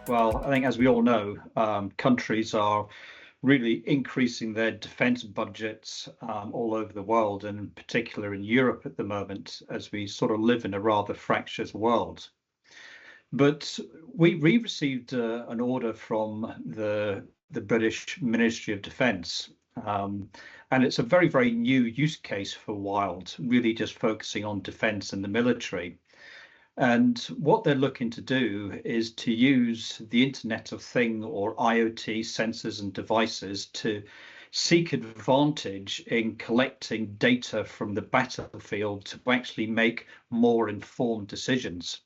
Well, I think as we all know, countries are really increasing their defense budgets all over the world, and in particular in Europe at the moment, as we sort of live in a rather fractious world. But we received an order from the British Ministry of Defence, and it's a very new use case for Wyld, really just focusing on defence and the military. And what they're looking to do is to use the Internet of Thing or IoT sensors and devices to seek advantage in collecting data from the battlefield to actually make more informed decisions.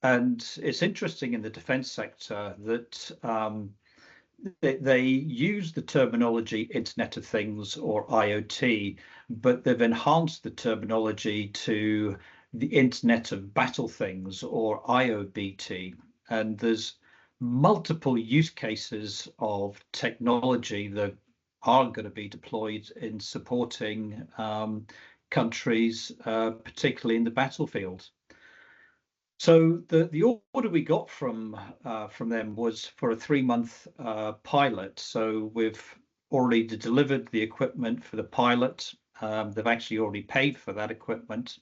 And it's interesting in the defense sector that they use the terminology Internet of Things or IoT, but they've enhanced the terminology to the Internet of Battle Things or IOBT. And there's multiple use cases of technology that are going to be deployed in supporting countries, particularly in the battlefield. So the order we got from them was for a 3-month pilot. So we've already delivered the equipment for the pilot. They've actually already paid for that equipment.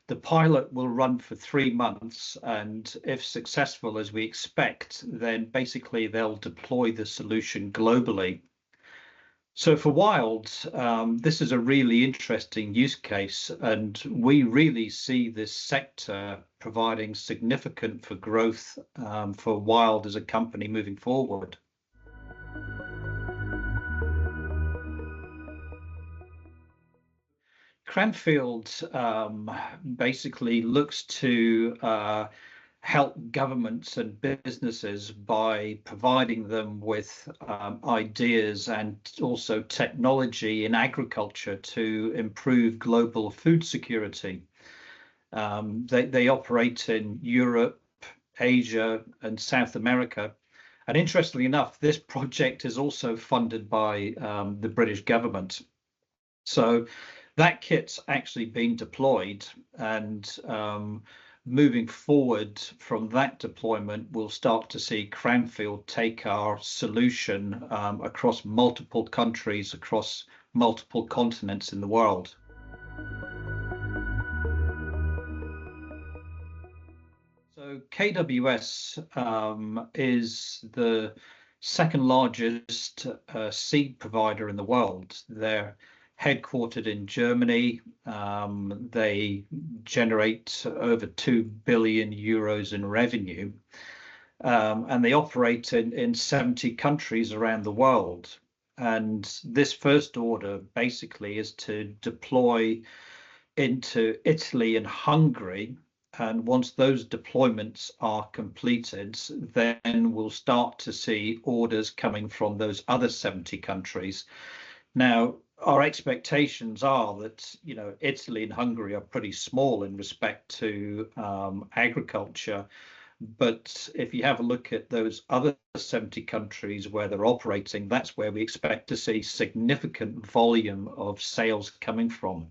The pilot will run for 3 months, and if successful as we expect, then basically they'll deploy the solution globally. So for Wyld, this is a really interesting use case, and we really see this sector providing significant for growth for Wyld as a company moving forward. Cranfield basically looks to help governments and businesses by providing them with ideas and also technology in agriculture to improve global food security. They operate in Europe, Asia, and South America. And interestingly enough, this project is also funded by the British government. So that kit's actually been deployed, and moving forward from that deployment, we'll start to see Cranfield take our solution across multiple countries, across multiple continents in the world. So KWS is the second largest seed provider in the world. They're headquartered in Germany. They generate over 2 billion euros in revenue, and they operate in 70 countries around the world. And this first order basically is to deploy into Italy and Hungary. And once those deployments are completed, then we'll start to see orders coming from those other 70 countries. Now, our expectations are that, Italy and Hungary are pretty small in respect to agriculture. But if you have a look at those other 70 countries where they're operating, that's where we expect to see significant volume of sales coming from.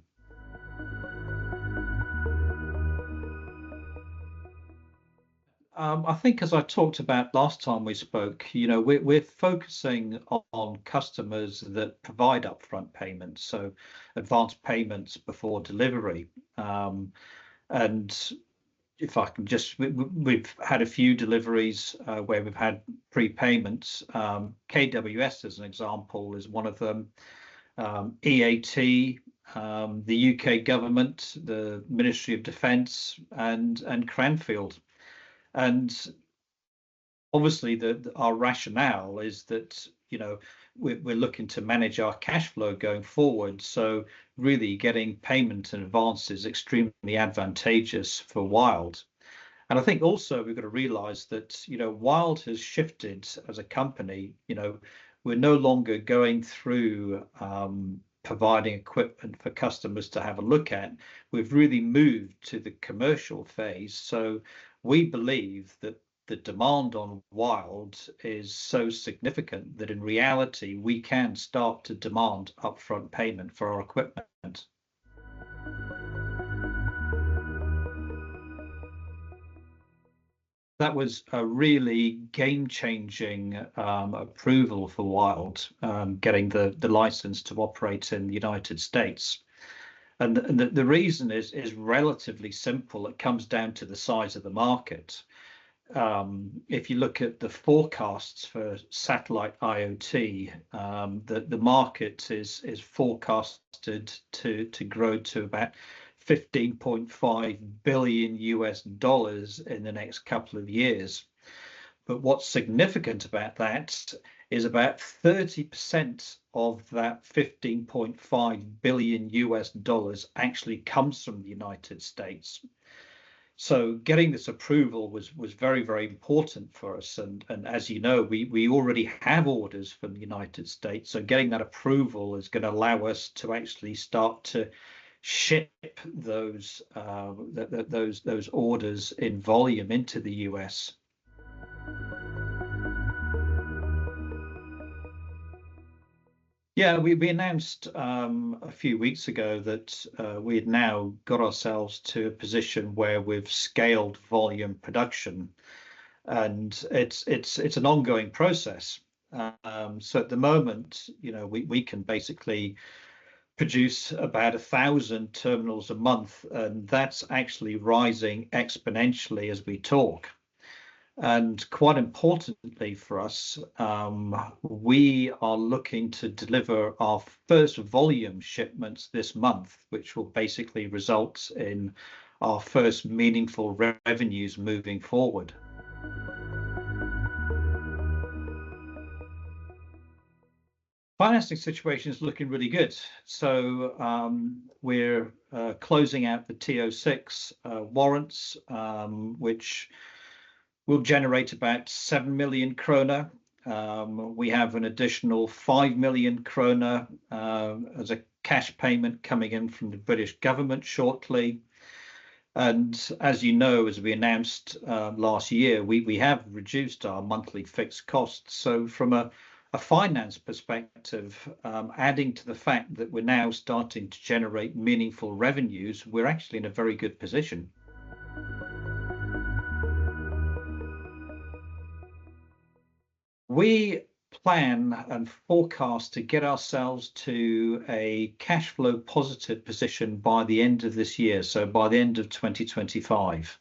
I think, as I talked about last time we spoke, we're focusing on customers that provide upfront payments, so advanced payments before delivery. And if I can just, we've had a few deliveries where we've had prepayments. KWS, as an example, is one of them. EAT, the UK government, the Ministry of Defence, and Cranfield. And obviously, our rationale is that we're looking to manage our cash flow going forward. So really, getting payment in advance is extremely advantageous for Wyld. And I think also we've got to realise that Wyld has shifted as a company. We're no longer going through providing equipment for customers to have a look at. We've really moved to the commercial phase. So we believe that the demand on Wyld is so significant that in reality, we can start to demand upfront payment for our equipment. That was a really game-changing approval for Wyld, getting the license to operate in the United States. And the reason is relatively simple. It comes down to the size of the market. If you look at the forecasts for satellite IoT, the market is forecasted to grow to about 15.5 billion US dollars in the next couple of years. But what's significant about that is about 30% of that 15.5 billion US dollars actually comes from the United States. So getting this approval was very, very important for us. And as you know, we already have orders from the United States. So getting that approval is going to allow us to actually start to ship those those orders in volume into the US. Yeah, we announced a few weeks ago that we had now got ourselves to a position where we've scaled volume production, and it's an ongoing process. So at the moment, you know, we can basically produce about 1,000 terminals a month, and that's actually rising exponentially as we talk. And quite importantly for us, we are looking to deliver our first volume shipments this month, which will basically result in our first meaningful revenues moving forward. Financing situation is looking really good. So we're closing out the TO6 warrants, which will generate about 7 million kroner. We have an additional 5 million kroner as a cash payment coming in from the British government shortly. And as you know, as we announced last year, we have reduced our monthly fixed costs. So from a finance perspective, adding to the fact that we're now starting to generate meaningful revenues, we're actually in a very good position. We plan and forecast to get ourselves to a cash flow positive position by the end of this year, so by the end of 2025.